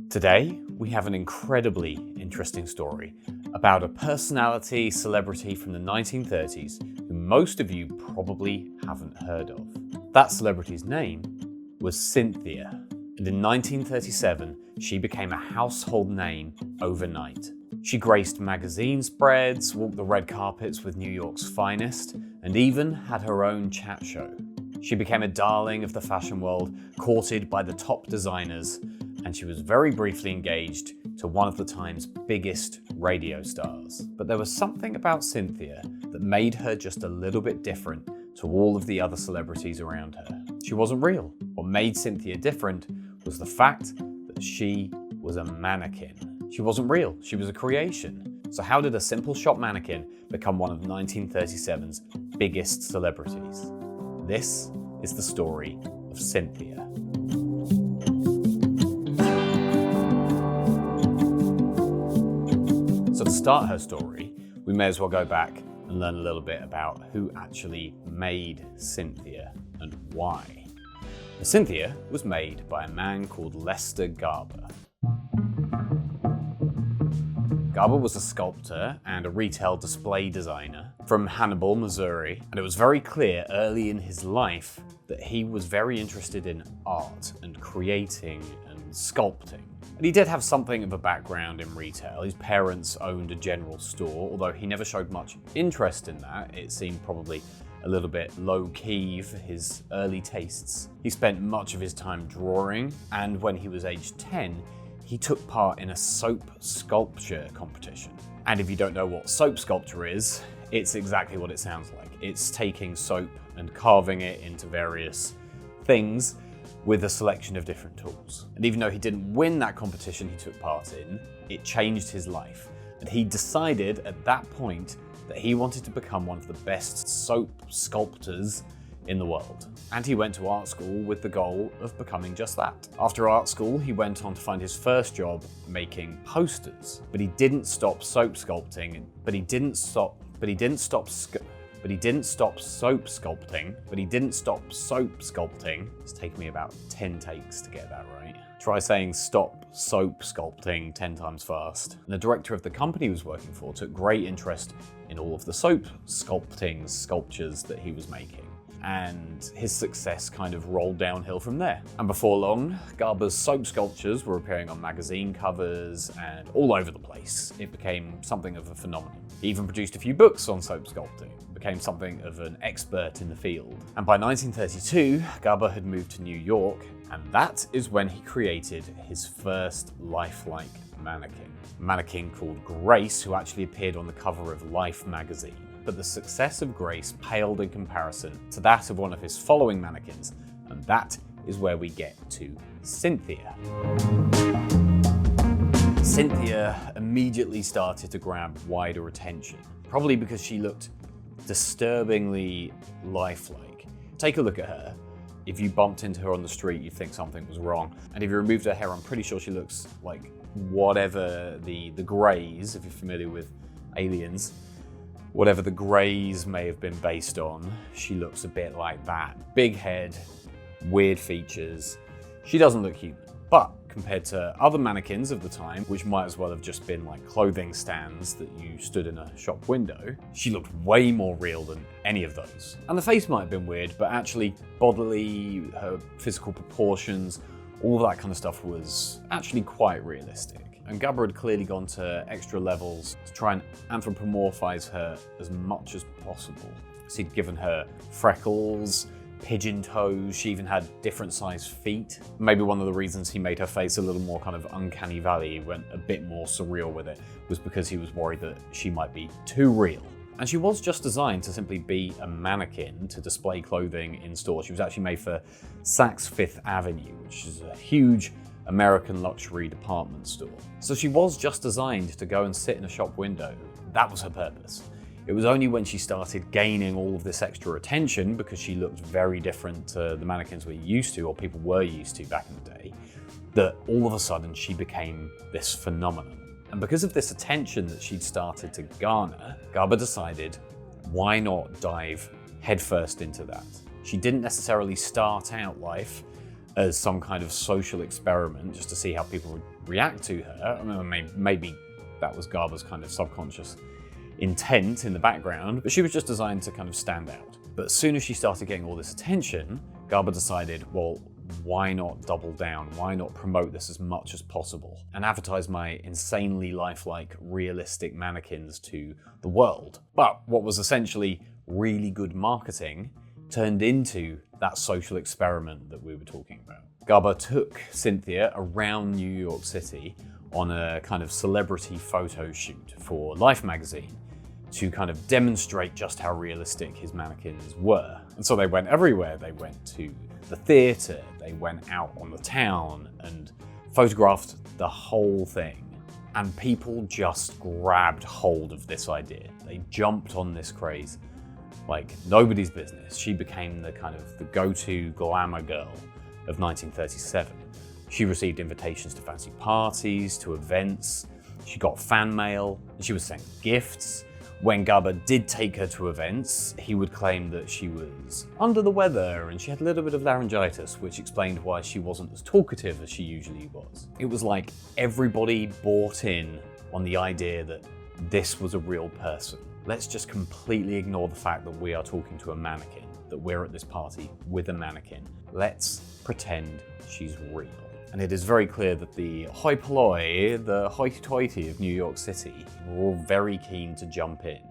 Today, we have an incredibly interesting story about a personality, celebrity from the 1930s who most of you probably haven't heard of. That celebrity's name was Cynthia, and in 1937, she became a household name overnight. She graced magazine spreads, walked the red carpets with New York's finest, and even had her own chat show. She became a darling of the fashion world, courted by the top designers, and she was very briefly engaged to one of the time's biggest radio stars. But there was something about Cynthia that made her just a little bit different to all of the other celebrities around her. She wasn't real. What made Cynthia different was the fact that she was a mannequin. She wasn't real, she was a creation. So how did a simple shop mannequin become one of 1937's biggest celebrities? This is the story of Cynthia. So to start her story, we may as well go back and learn a little bit about who actually made Cynthia and why. Now, Cynthia was made by a man called Lester Gaba. Gaba was a sculptor and a retail display designer from Hannibal, Missouri, and it was very clear early in his life that he was very interested in art and creating and sculpting. And he did have something of a background in retail. His parents owned a general store, although he never showed much interest in that. It seemed probably a little bit low-key for his early tastes. He spent much of his time drawing, and when he was age 10, he took part in a soap sculpture competition. And if you don't know what soap sculpture is, it's exactly what it sounds like. It's taking soap and carving it into various things with a selection of different tools. And even though he didn't win that competition he took part in, it changed his life. And he decided at that point that he wanted to become one of the best soap sculptors in the world. And he went to art school with the goal of becoming just that. After art school, he went on to find his first job making posters. But he didn't stop soap sculpting, but he didn't stop soap sculpting. It's taken me about 10 takes to get that right. Try saying stop soap sculpting 10 times fast. And the director of the company he was working for took great interest in all of the soap sculptures that he was making. And his success kind of rolled downhill from there. And before long, Gaba's soap sculptures were appearing on magazine covers and all over the place. It became something of a phenomenon. He even produced a few books on soap sculpting, became something of an expert in the field. And by 1932, Gaba had moved to New York, and that is when he created his first lifelike mannequin. A mannequin called Grace, who actually appeared on the cover of Life magazine. But the success of Grace paled in comparison to that of one of his following mannequins, and that is where we get to Cynthia. Cynthia immediately started to grab wider attention, probably because she looked disturbingly lifelike. Take a look at her. If you bumped into her on the street, you'd think something was wrong. And if you removed her hair, I'm pretty sure she looks like whatever the Greys, if you're familiar with Aliens, whatever the Greys may have been based on, she looks a bit like that. Big head, weird features. She doesn't look human. But compared to other mannequins of the time, which might as well have just been like clothing stands that you stood in a shop window, she looked way more real than any of those. And the face might have been weird, but actually bodily, her physical proportions, all of that kind of stuff was actually quite realistic. And Gaba had clearly gone to extra levels to try and anthropomorphize her as much as possible. So he'd given her freckles, pigeon toes, she even had different sized feet. Maybe one of the reasons he made her face a little more kind of uncanny valley, went a bit more surreal with it, was because he was worried that she might be too real. And she was just designed to simply be a mannequin to display clothing in stores. She was actually made for Saks Fifth Avenue, which is a huge American luxury department store. So she was just designed to go and sit in a shop window. That was her purpose. It was only when she started gaining all of this extra attention, because she looked very different to the mannequins we're used to, or people were used to back in the day, that all of a sudden she became this phenomenon. And because of this attention that she'd started to garner, Gaba decided, why not dive headfirst into that? She didn't necessarily start out life as some kind of social experiment just to see how people would react to her. I mean, maybe that was Gaba's kind of subconscious intent in the background, but she was just designed to kind of stand out. But as soon as she started getting all this attention, Gaba decided, well, why not double down? Why not promote this as much as possible and advertise my insanely lifelike, realistic mannequins to the world? But what was essentially really good marketing turned into that social experiment that we were talking about. Gaba took Cynthia around New York City on a kind of celebrity photo shoot for Life magazine to kind of demonstrate just how realistic his mannequins were. And so they went everywhere. They went to the theatre, they went out on the town and photographed the whole thing. And people just grabbed hold of this idea. They jumped on this craze like nobody's business. She became the kind of the go-to glamour girl of 1937. She received invitations to fancy parties, to events. She got fan mail, and she was sent gifts. When Gaba did take her to events, he would claim that she was under the weather and she had a little bit of laryngitis, which explained why she wasn't as talkative as she usually was. It was like everybody bought in on the idea that this was a real person. Let's just completely ignore the fact that we are talking to a mannequin, that we're at this party with a mannequin. Let's pretend she's real. And it is very clear that the hoi polloi, the hoity-toity of New York City, were all very keen to jump in.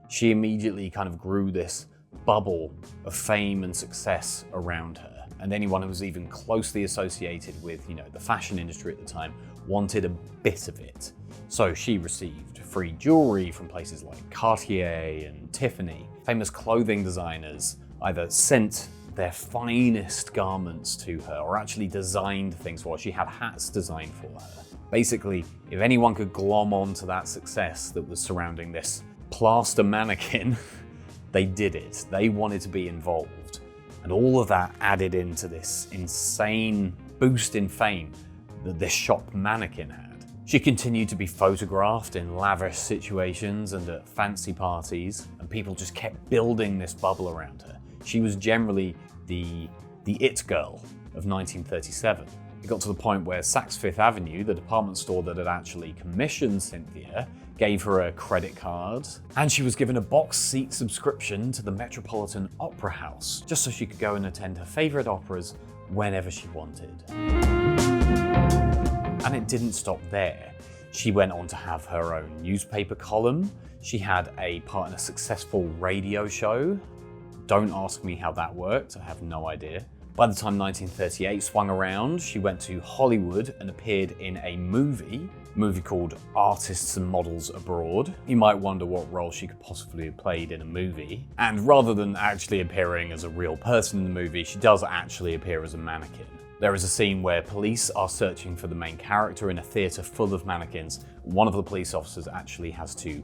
She immediately kind of grew this bubble of fame and success around her. And anyone who was even closely associated with, the fashion industry at the time wanted a bit of it. So she received free jewelry from places like Cartier and Tiffany. Famous clothing designers either sent their finest garments to her or actually designed things for her. She had hats designed for her. Basically, if anyone could glom onto that success that was surrounding this plaster mannequin, they did it. They wanted to be involved. And all of that added into this insane boost in fame that this shop mannequin had. She continued to be photographed in lavish situations and at fancy parties, and people just kept building this bubble around her. She was generally the it girl of 1937. It got to the point where Saks Fifth Avenue, the department store that had actually commissioned Cynthia, gave her a credit card, and she was given a box seat subscription to the Metropolitan Opera House, just so she could go and attend her favorite operas whenever she wanted. And it didn't stop there. She went on to have her own newspaper column. She had a part in a successful radio show. Don't ask me how that worked, I have no idea. By the time 1938 swung around, she went to Hollywood and appeared in a movie called Artists and Models Abroad. You might wonder what role she could possibly have played in a movie. And rather than actually appearing as a real person in the movie, she does actually appear as a mannequin. There is a scene where police are searching for the main character in a theatre full of mannequins. One of the police officers actually has to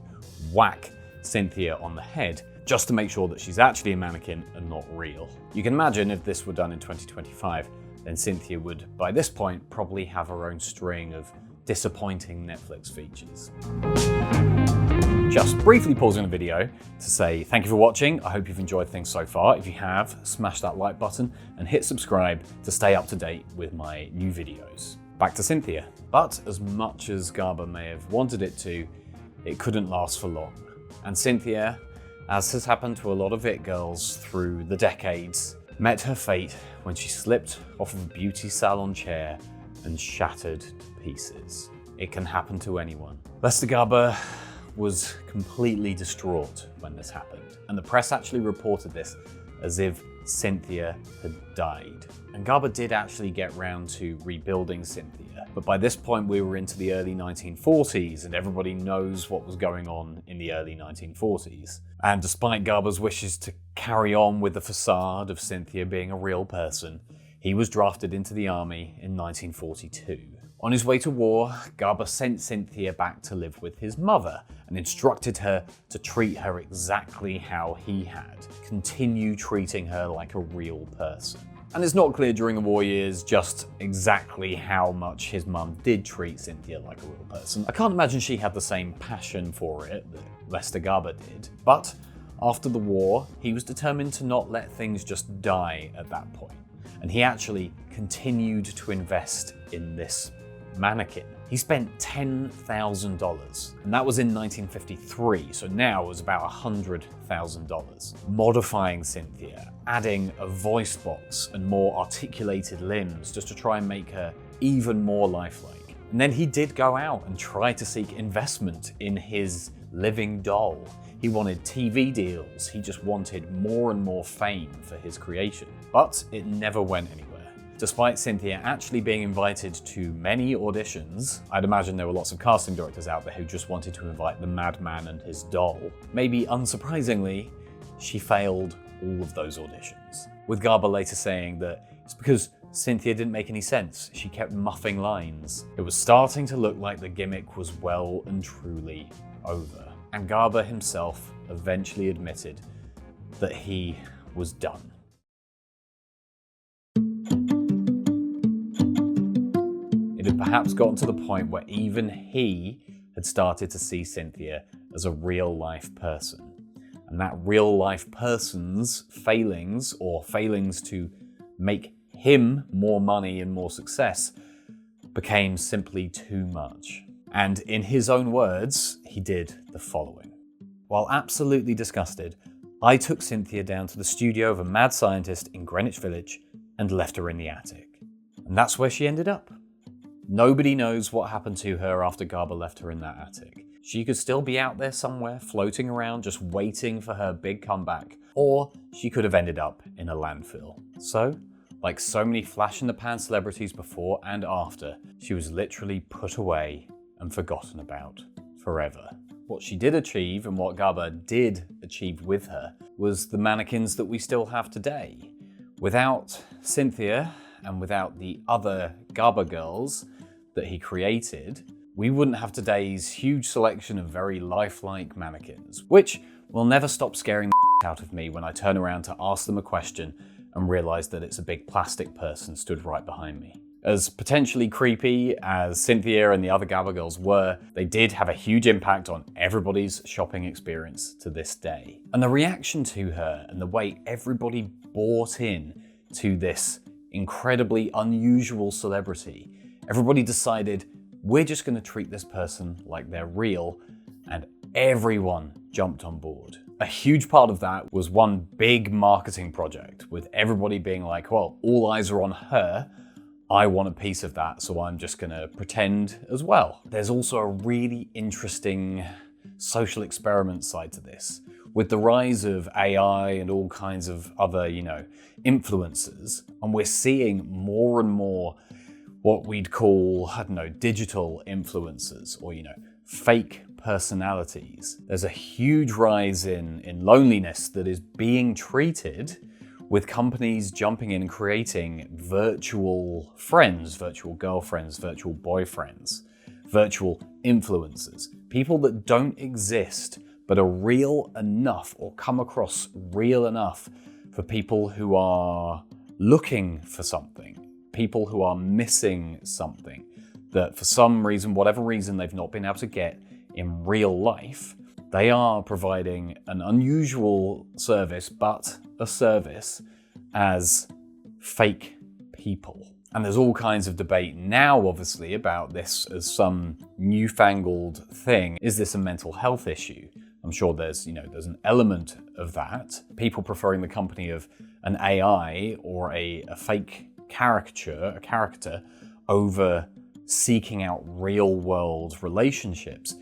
whack Cynthia on the head just to make sure that she's actually a mannequin and not real. You can imagine if this were done in 2025, then Cynthia would, by this point, probably have her own string of disappointing Netflix features. Just briefly pausing the video to say thank you for watching. I hope you've enjoyed things so far. If you have, smash that like button and hit subscribe to stay up to date with my new videos. Back to Cynthia. But as much as Gaba may have wanted it to, it couldn't last for long. And Cynthia, as has happened to a lot of it girls through the decades, met her fate when she slipped off of a beauty salon chair and shattered to pieces. It can happen to anyone. Lester Gaba was completely distraught when this happened, and the press actually reported this as if Cynthia had died. And Gaba did actually get round to rebuilding Cynthia, but by this point we were into the early 1940s, and everybody knows what was going on in the early 1940s. And despite Gaba's wishes to carry on with the facade of Cynthia being a real person, he was drafted into the army in 1942. On his way to war, Gaba sent Cynthia back to live with his mother and instructed her to treat her exactly how he had. Continue treating her like a real person. And it's not clear during the war years just exactly how much his mum did treat Cynthia like a real person. I can't imagine she had the same passion for it that Lester Gaba did. But after the war, he was determined to not let things just die at that point. And he actually continued to invest in this mannequin. He spent $10,000, and that was in 1953, so now it was about $100,000. Modifying Cynthia, adding a voice box and more articulated limbs just to try and make her even more lifelike. And then he did go out and try to seek investment in his living doll. He wanted TV deals, he just wanted more and more fame for his creation. But it never went anywhere. Despite Cynthia actually being invited to many auditions, I'd imagine there were lots of casting directors out there who just wanted to invite the madman and his doll. Maybe unsurprisingly, she failed all of those auditions. With Gaba later saying that it's because Cynthia didn't make any sense, she kept muffing lines. It was starting to look like the gimmick was well and truly over. And Gaba himself eventually admitted that he was done. It had perhaps gotten to the point where even he had started to see Cynthia as a real-life person. And that real-life person's failings, or failings to make him more money and more success, became simply too much. And in his own words, he did the following. While absolutely disgusted, I took Cynthia down to the studio of a mad scientist in Greenwich Village and left her in the attic. And that's where she ended up. Nobody knows what happened to her after Gaba left her in that attic. She could still be out there somewhere, floating around, just waiting for her big comeback. Or she could have ended up in a landfill. So, like so many flash-in-the-pan celebrities before and after, she was literally put away and forgotten about forever. What she did achieve, and what Gaba did achieve with her, was the mannequins that we still have today. Without Cynthia, and without the other Gaba girls that he created, we wouldn't have today's huge selection of very lifelike mannequins, which will never stop scaring the out of me when I turn around to ask them a question and realise that it's a big plastic person stood right behind me. As potentially creepy as Cynthia and the other Gaba girls were, they did have a huge impact on everybody's shopping experience to this day. And the reaction to her and the way everybody bought in to this incredibly unusual celebrity, everybody decided, we're just going to treat this person like they're real, and everyone jumped on board. A huge part of that was one big marketing project, with everybody being like, well, all eyes are on her, I want a piece of that, so I'm just going to pretend as well. There's also a really interesting social experiment side to this. With the rise of AI and all kinds of other, influencers, and we're seeing more and more what we'd call, digital influencers, or, fake personalities. There's a huge rise in loneliness that is being treated with companies jumping in and creating virtual friends, virtual girlfriends, virtual boyfriends, virtual influencers, people that don't exist but are real enough or come across real enough for people who are looking for something, people who are missing something that for some reason, whatever reason, they've not been able to get in real life. They are providing an unusual service, but a service as fake people. And there's all kinds of debate now, obviously, about this as some newfangled thing. Is this a mental health issue? I'm sure there's an element of that. People preferring the company of an AI or a fake caricature, a character, over seeking out real-world relationships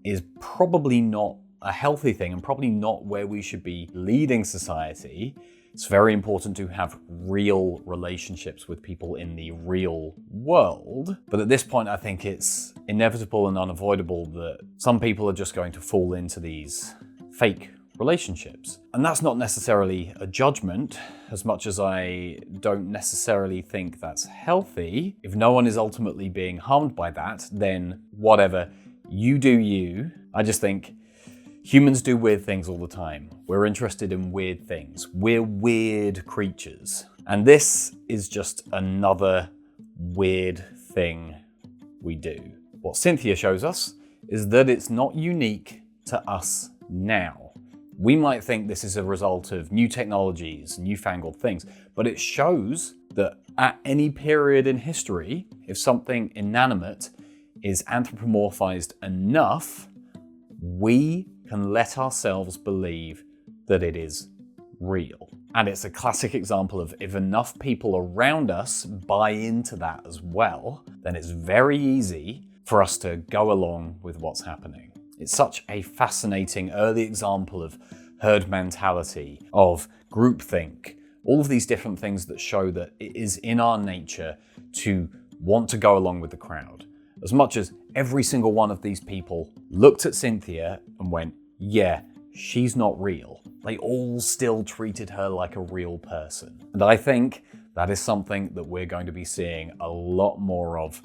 is probably not a healthy thing, and probably not where we should be leading society. It's very important to have real relationships with people in the real world. But at this point, I think it's inevitable and unavoidable that some people are just going to fall into these fake relationships. And that's not necessarily a judgment, as much as I don't necessarily think that's healthy. If no one is ultimately being harmed by that, then whatever, you do you. I just think humans do weird things all the time. We're interested in weird things. We're weird creatures. And this is just another weird thing we do. What Cynthia shows us is that it's not unique to us now. We might think this is a result of new technologies, newfangled things, but it shows that at any period in history, if something inanimate is anthropomorphized enough, we can let ourselves believe that it is real. And it's a classic example of if enough people around us buy into that as well, then it's very easy for us to go along with what's happening. It's such a fascinating early example of herd mentality, of groupthink, all of these different things that show that it is in our nature to want to go along with the crowd. As much as every single one of these people looked at Cynthia and went, yeah, she's not real, they all still treated her like a real person. And I think that is something that we're going to be seeing a lot more of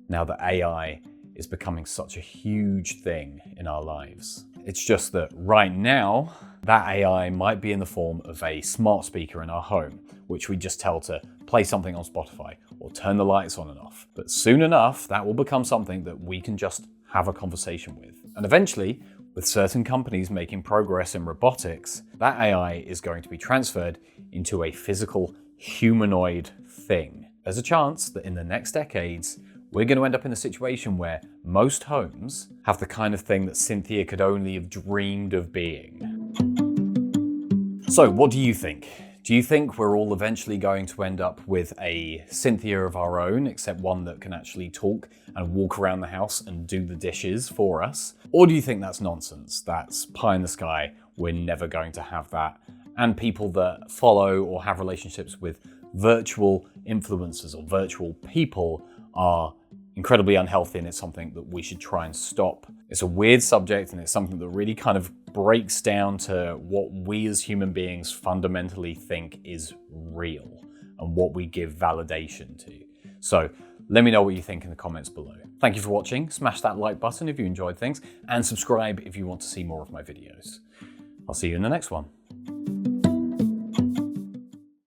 now that AI is becoming such a huge thing in our lives. It's just that right now, that AI might be in the form of a smart speaker in our home, which we just tell to play something on Spotify or turn the lights on and off. But soon enough, that will become something that we can just have a conversation with. And eventually, with certain companies making progress in robotics, that AI is going to be transferred into a physical humanoid thing. There's a chance that in the next decades, we're going to end up in a situation where most homes have the kind of thing that Cynthia could only have dreamed of being. So what do you think? Do you think we're all eventually going to end up with a Cynthia of our own, except one that can actually talk and walk around the house and do the dishes for us? Or do you think that's nonsense? That's pie in the sky, we're never going to have that. And people that follow or have relationships with virtual influencers or virtual people are incredibly unhealthy, and it's something that we should try and stop. It's a weird subject, and it's something that really kind of breaks down to what we as human beings fundamentally think is real and what we give validation to. So let me know what you think in the comments below. Thank you for watching. Smash that like button if you enjoyed things, and subscribe if you want to see more of my videos. I'll see you in the next one.